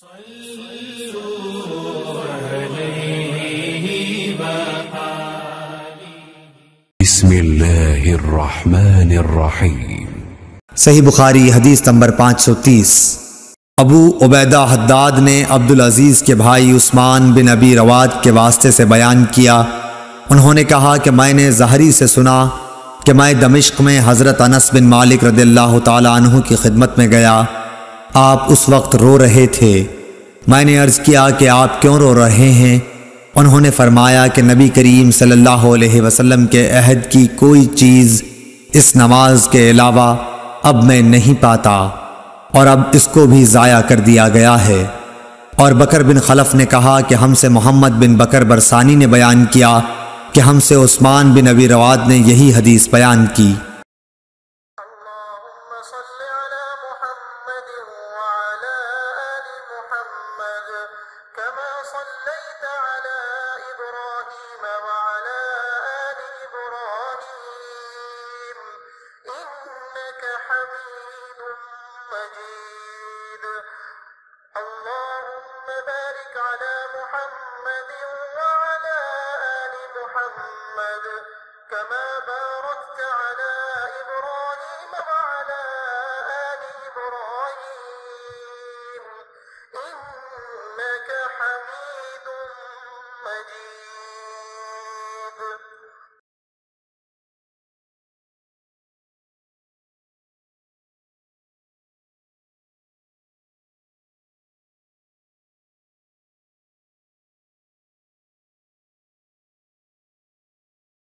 بسم اللہ الرحمن الرحیم۔ صحیح بخاری حدیث نمبر 530۔ ابو عبیدہ حداد نے عبدالعزیز کے بھائی عثمان بن ابی رواد کے واسطے سے بیان کیا، انہوں نے کہا کہ میں نے زہری سے سنا کہ میں دمشق میں حضرت انس بن مالک رضی اللہ تعالی عنہ کی خدمت میں گیا، آپ اس وقت رو رہے تھے۔ میں نے عرض کیا کہ آپ کیوں رو رہے ہیں؟ انہوں نے فرمایا کہ نبی کریم صلی اللہ علیہ وسلم کے عہد کی کوئی چیز اس نماز کے علاوہ اب میں نہیں پاتا، اور اب اس کو بھی ضائع کر دیا گیا ہے۔ اور بکر بن خلف نے کہا کہ ہم سے محمد بن بکر برسانی نے بیان کیا کہ ہم سے عثمان بن ابی رواد نے یہی حدیث بیان کی۔ اللهم بارك على محمد وعلى آل محمد كما باركت على إبراهيم